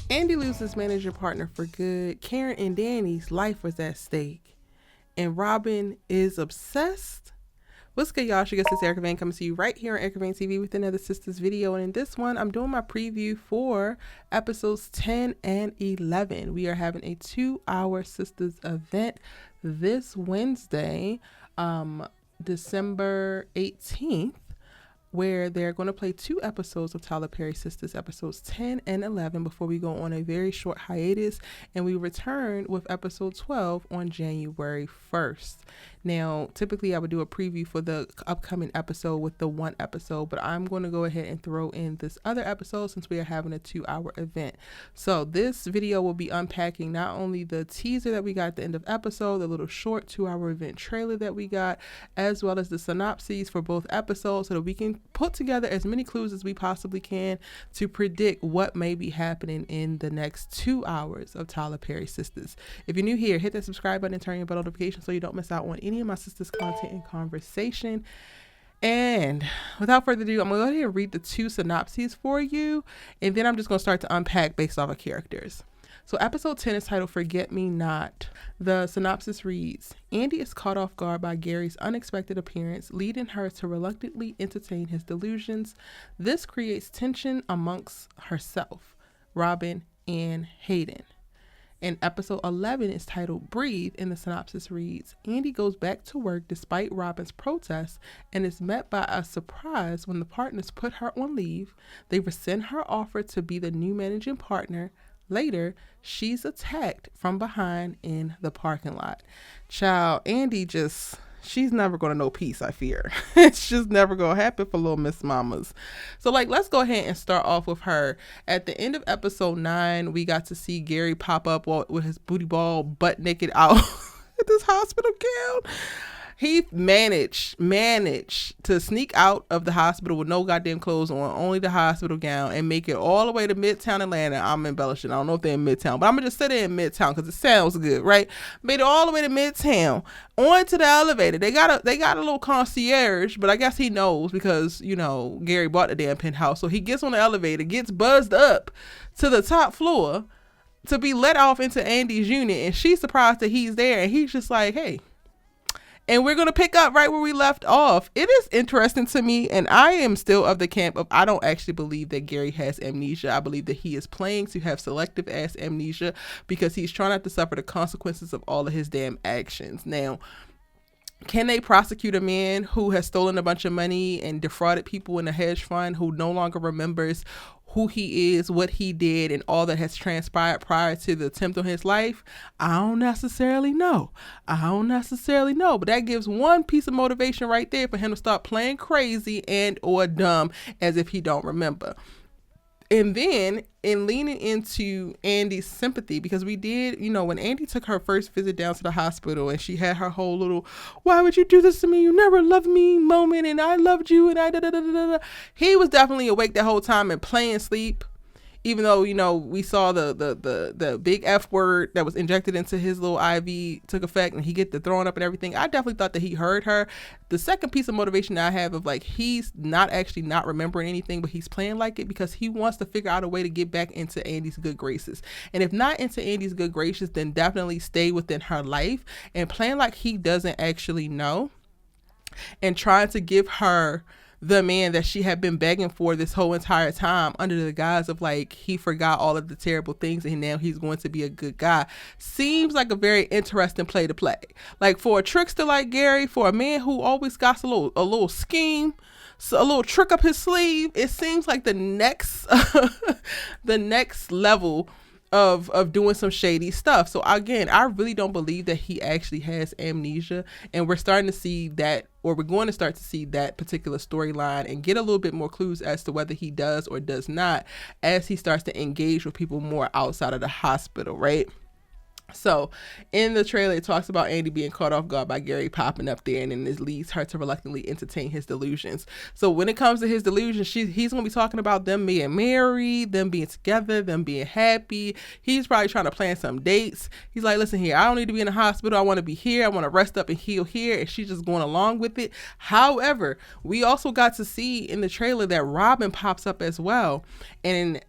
Andi loses manager partner for good. Karen and Danny's life was at stake. And Robin is obsessed. What's good, y'all? It's Erica Vane coming to you right here on Erica Vane TV with another Sistas video. And in this one, I'm doing my preview for episodes 10 and 11. We are having a 2-hour Sistas event this Wednesday, December 18th. Where they're going to play 2 episodes of Tyler Perry Sistas, episodes 10 and 11, before we go on a very short hiatus, and we return with episode 12 on January 1st. Now, typically I would do a preview for the upcoming episode with the 1 episode, but I'm going to go ahead and throw in this other episode since we are having a 2-hour event. So this video will be unpacking not only the teaser that we got at the end of episode, the little short 2-hour event trailer that we got, as well as the synopses for both episodes so that we can put together as many clues as we possibly can to predict what may be happening in the next 2 hours of Tyler Perry Sistas. If you're new here, hit that subscribe button and turn your bell notifications so you don't miss out on any of my Sistas content and conversation. And without further ado, I'm going to go ahead and read the 2 synopses for you, and then I'm just going to start to unpack based off of characters. So episode 10 is titled Forget Me Not. The synopsis reads, Andi is caught off guard by Gary's unexpected appearance, leading her to reluctantly entertain his delusions. This creates tension amongst herself, Robin, and Hayden. And episode 11 is titled Breathe, and the synopsis reads, Andi goes back to work despite Robin's protests and is met by a surprise when the partners put her on leave. They rescind her offer to be the new managing partner. Later, she's attacked from behind in the parking lot. Child, Andi she's never going to know peace, I fear. It's just never going to happen for little Miss Mamas. So, let's go ahead and start off with her. At the end of episode 9, we got to see Gary pop up with his booty ball butt naked out at this hospital gown. He managed to sneak out of the hospital with no goddamn clothes on, only the hospital gown, and make it all the way to Midtown Atlanta. I'm embellishing. I don't know if they're in Midtown, but I'm going to just sit there in Midtown because it sounds good, right? Made it all the way to Midtown, onto the elevator. They got a little concierge, but I guess he knows because, Gary bought the damn penthouse. So he gets on the elevator, gets buzzed up to the top floor to be let off into Andi's unit, and she's surprised that he's there, and he's just like, hey. And we're going to pick up right where we left off. It is interesting to me, and I am still of the camp of I don't actually believe that Gary has amnesia. I believe that he is playing to have selective ass amnesia because he's trying not to suffer the consequences of all of his damn actions. Now, can they prosecute a man who has stolen a bunch of money and defrauded people in a hedge fund, who no longer remembers who he is, what he did, and all that has transpired prior to the attempt on his life? I don't necessarily know. But that gives one piece of motivation right there for him to start playing crazy and or dumb as if he don't remember. And then in leaning into Andi's sympathy, because we did, when Andi took her first visit down to the hospital and she had her whole little, why would you do this to me? You never loved me moment, and I loved you, and I da-da-da-da-da. He was definitely awake that whole time and playing sleep. Even though, we saw the big F word that was injected into his little IV took effect and he get the throwing up and everything, I definitely thought that he heard her. The second piece of motivation that I have of he's not actually not remembering anything, but he's playing like it because he wants to figure out a way to get back into Andi's good graces. And if not into Andi's good graces, then definitely stay within her life and playing like he doesn't actually know and trying to give her the man that she had been begging for this whole entire time under the guise of he forgot all of the terrible things and now he's going to be a good guy, seems like a very interesting play to play. For a trickster like Gary, for a man who always got a little scheme, so a little trick up his sleeve, it seems like the next the next level of doing some shady stuff. So again, I really don't believe that he actually has amnesia, and we're starting to see that, or we're going to start to see that particular storyline and get a little bit more clues as to whether he does or does not as he starts to engage with people more outside of the hospital, right? So in the trailer, it talks about Andi being caught off guard by Gary popping up there, and then this leads her to reluctantly entertain his delusions. So when it comes to his delusions, he's going to be talking about them being married, them being together, them being happy. He's probably trying to plan some dates. He's like, listen here, I don't need to be in the hospital. I want to be here. I want to rest up and heal here. And she's just going along with it. However, we also got to see in the trailer that Robin pops up as well. And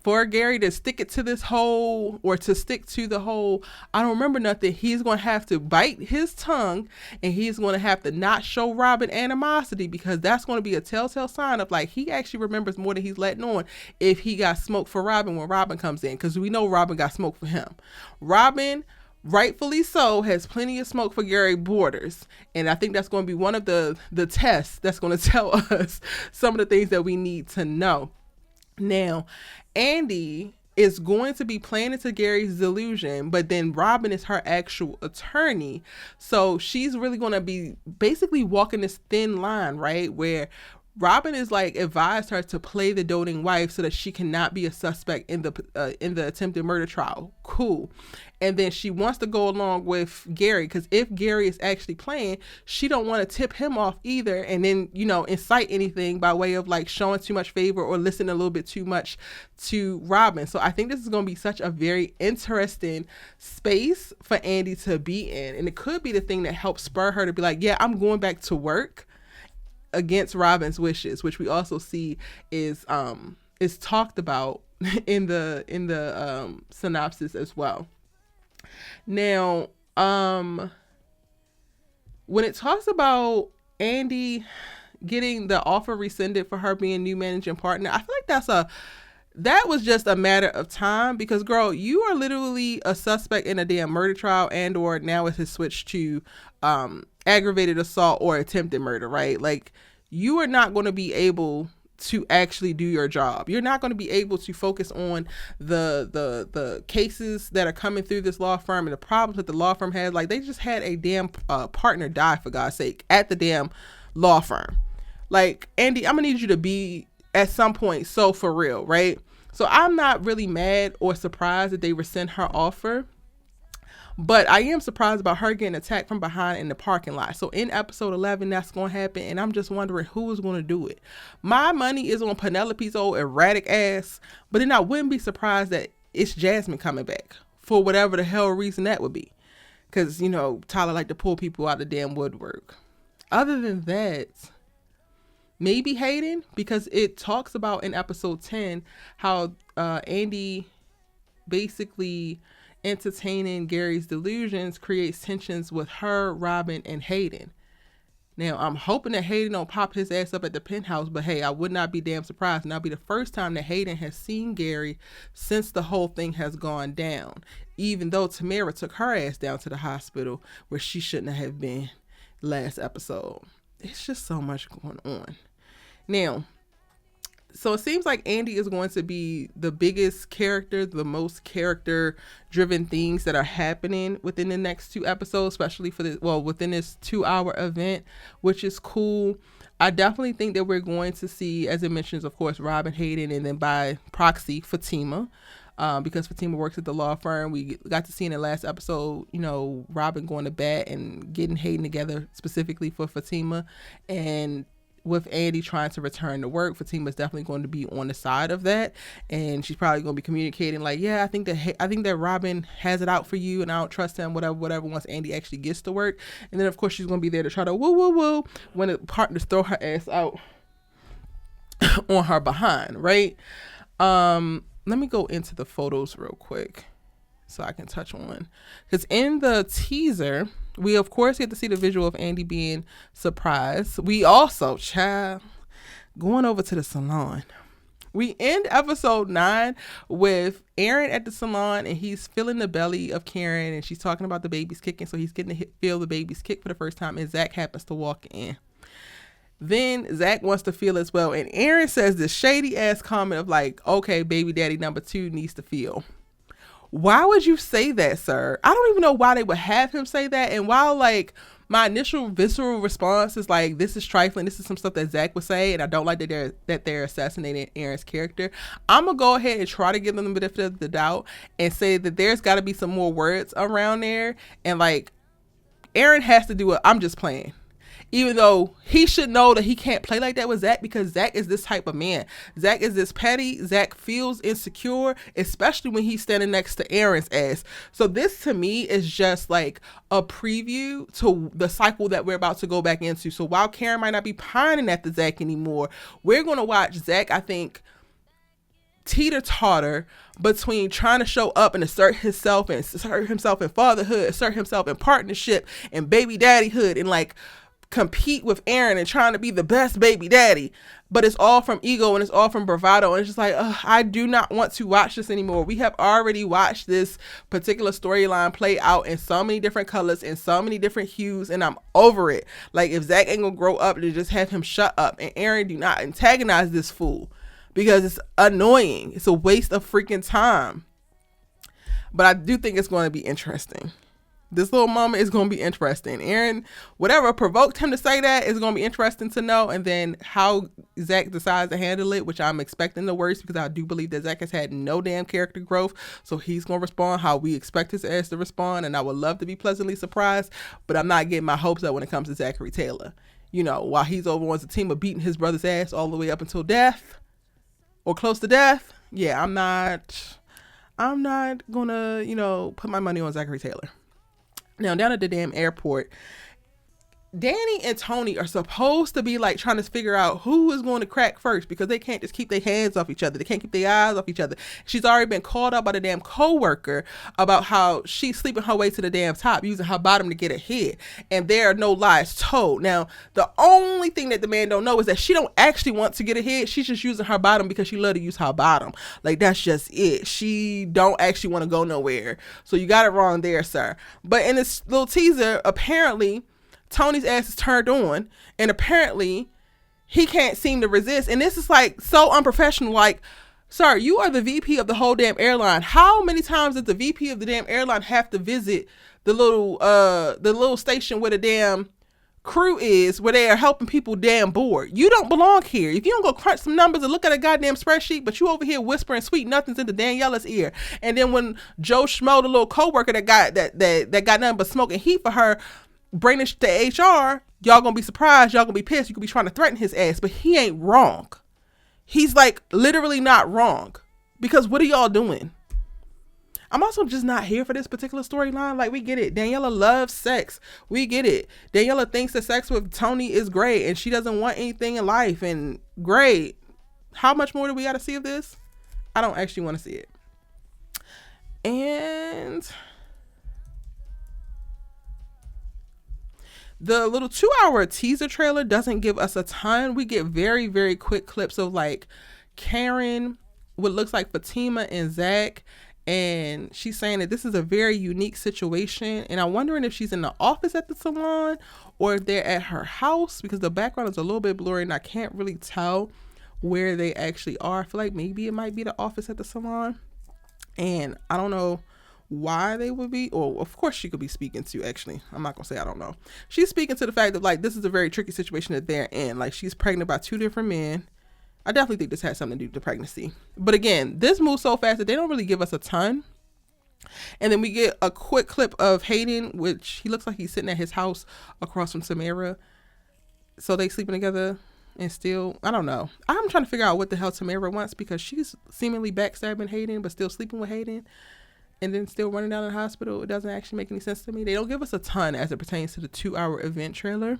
for Gary to stick it to this whole, or to stick to the whole, I don't remember nothing, he's going to have to bite his tongue, and he's going to have to not show Robin animosity, because that's going to be a telltale sign of like, he actually remembers more than he's letting on if he got smoke for Robin when Robin comes in, because we know Robin got smoke for him. Robin, rightfully so, has plenty of smoke for Gary Borders, and I think that's going to be one of the tests that's going to tell us some of the things that we need to know. Now, Andi is going to be playing into Gary's delusion, but then Robin is her actual attorney, so she's really going to be basically walking this thin line, right, where Robin is like advised her to play the doting wife so that she cannot be a suspect in the attempted murder trial. Cool. And then she wants to go along with Gary, because if Gary is actually playing, she don't want to tip him off either, and then, you know, incite anything by way of like showing too much favor or listening a little bit too much to Robin. So I think this is going to be such a very interesting space for Andi to be in, and it could be the thing that helps spur her to be like, yeah, I'm going back to work against Robin's wishes, which we also see is talked about in the synopsis as well. Now, when it talks about Andi getting the offer rescinded for her being new managing partner, I feel like that was just a matter of time, because girl, you are literally a suspect in a damn murder trial, and or now it has switched to aggravated assault or attempted murder, right? Like, you are not going to be able to actually do your job. You're not going to be able to focus on the cases that are coming through this law firm and the problems that the law firm has. Like, they just had a damn partner die, for God's sake, at the damn law firm. Like, Andi, I'm gonna need you to be at some point so for real, right? So I'm not really mad or surprised that they rescind her offer, but I am surprised about her getting attacked from behind in the parking lot. So in episode 11, that's going to happen. And I'm just wondering who is going to do it. My money is on Penelope's old erratic ass. But then I wouldn't be surprised that it's Jasmine coming back for whatever the hell reason that would be. Because, you know, Tyler like to pull people out of the damn woodwork. Other than that, maybe Hayden. Because it talks about in episode 10 how Andi basically entertaining Gary's delusions creates tensions with her, Robin, and Hayden. Now, I'm hoping that Hayden don't pop his ass up at the penthouse, but hey, I would not be damn surprised. And that'll be the first time that Hayden has seen Gary since the whole thing has gone down, even though Tamara took her ass down to the hospital where she shouldn't have been last episode. It's just so much going on. Now, so it seems like Andi is going to be the biggest character, the most character-driven things that are happening within the next 2 episodes, especially within this 2-hour event, which is cool. I definitely think that we're going to see, as it mentions, of course, Robin, Hayden, and then by proxy, Fatima, because Fatima works at the law firm. We got to see in the last episode, you know, Robin going to bat and getting Hayden together specifically for Fatima, and with Andi trying to return to work, Fatima's definitely going to be on the side of that, and she's probably going to be communicating like, yeah, I think that Robin has it out for you, and I don't trust him, whatever. Once Andi actually gets to work, and then of course she's going to be there to try to woo when the partners throw her ass out on her behind, right? Let me go into the photos real quick so I can touch on, because in the teaser, we of course get to see the visual of Andi being surprised. We also, going over to the salon. We end episode 9 with Aaron at the salon, and he's feeling the belly of Karen, and she's talking about the baby's kicking, so he's getting to feel the baby's kick for the first time, and ZAC happens to walk in. Then ZAC wants to feel as well, and Aaron says this shady ass comment of like, okay, baby daddy number 2 needs to feel. Why would you say that, sir? I don't even know why they would have him say that. And while like my initial visceral response is like, this is trifling, this is some stuff that ZAC would say, and I don't like that they're assassinating Aaron's character, I'm gonna go ahead and try to give them the benefit of the doubt and say that there's got to be some more words around there, and like Aaron has to do it. I'm just playing. Even though he should know that he can't play like that with ZAC, because ZAC is this type of man. ZAC is this petty. ZAC feels insecure, especially when he's standing next to Aaron's ass. So this to me is just like a preview to the cycle that we're about to go back into. So while Karen might not be pining at the ZAC anymore, we're going to watch ZAC, I think, teeter-totter between trying to show up and assert himself in fatherhood, assert himself in partnership and baby daddyhood, and like compete with Aaron and trying to be the best baby daddy. But it's all from ego and it's all from bravado. And it's just like, I do not want to watch this anymore. We have already watched this particular storyline play out in so many different colors and so many different hues, and I'm over it. Like, if ZAC ain't gonna grow up, to just have him shut up. And Aaron, do not antagonize this fool, because it's annoying. It's a waste of freaking time. But I do think it's going to be interesting. This little moment is going to be interesting. Aaron, whatever provoked him to say that, is going to be interesting to know. And then how ZAC decides to handle it, which I'm expecting the worst, because I do believe that ZAC has had no damn character growth. So he's going to respond how we expect his ass to respond. And I would love to be pleasantly surprised, but I'm not getting my hopes up when it comes to Zachary Taylor. You know, while he's over on the team of beating his brother's ass all the way up until death or close to death. Yeah, I'm not gonna, put my money on Zachary Taylor. Now, down at the damn airport, Danni and Tony are supposed to be like trying to figure out who is going to crack first, because they can't just keep their hands off each other. They can't keep their eyes off each other. She's already been called out by the damn co-worker about how she's sleeping her way to the damn top, using her bottom to get ahead. And there are no lies told. Now, the only thing that the man don't know is that she don't actually want to get ahead. She's just using her bottom because she love to use her bottom. Like, that's just it. She don't actually want to go nowhere. So you got it wrong there, sir. But in this little teaser, apparently Tony's ass is turned on, and apparently he can't seem to resist. And this is like so unprofessional. Like, sir, you are the VP of the whole damn airline. How many times does the VP of the damn airline have to visit the little station where the damn crew is, where they are helping people damn board? You don't belong here. If you don't go crunch some numbers and look at a goddamn spreadsheet, but you over here whispering sweet nothings into Daniella's ear. And then when Joe Schmo, the little coworker that got nothing but smoke and heat for her, bring this to HR, y'all gonna be surprised, y'all gonna be pissed, you could be trying to threaten his ass, but he ain't wrong. He's like literally not wrong, because what are y'all doing? I'm also just not here for this particular storyline. Like, we get it. Daniella loves sex. We get it. Daniella thinks that sex with Tony is great and she doesn't want anything in life, and great. How much more do we gotta see of this? I don't actually want to see it. And the little 2-hour teaser trailer doesn't give us a ton. We get very, very quick clips of like Karen, what looks like Fatima and ZAC. And she's saying that this is a very unique situation. And I'm wondering if she's in the office at the salon or if they're at her house, because the background is a little bit blurry and I can't really tell where they actually are. I feel like maybe it might be the office at the salon. And I don't know why they would be, or of course she could be speaking to, actually, I'm not gonna say I don't know. She's speaking to the fact that like this is a very tricky situation that they're in. Like, she's pregnant by 2 different men. I definitely think this has something to do with the pregnancy. But again, this moves so fast that they don't really give us a ton. And then we get a quick clip of Hayden, which he looks like he's sitting at his house across from Tamara. So they sleeping together and still, I don't know. I'm trying to figure out what the hell Tamara wants, because she's seemingly backstabbing Hayden but still sleeping with Hayden, and then still running down to the hospital. It doesn't actually make any sense to me. They don't give us a ton as it pertains to the 2-hour event trailer,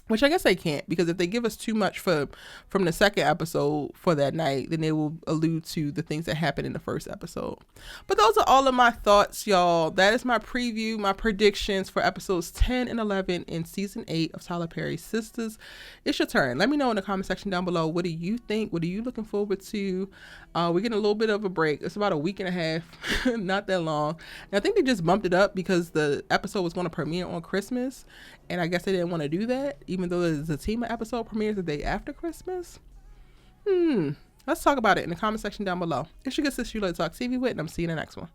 which I guess they can't, because if they give us too much from the second episode for that night, then they will allude to the things that happened in the first episode. But those are all of my thoughts, y'all. That is my preview, my predictions for episodes 10 and 11 in season 8 of Tyler Perry's Sistas. It's your turn. Let me know in the comment section down below. What do you think? What are you looking forward to? We're getting a little bit of a break. It's about a week and a half, not that long. And I think they just bumped it up because the episode was going to premiere on Christmas. And I guess they didn't want to do that, even though the Fatima episode premieres the day after Christmas. Let's talk about it in the comment section down below. It's your good sister you like to talk TV with, and I'm seeing you in the next one.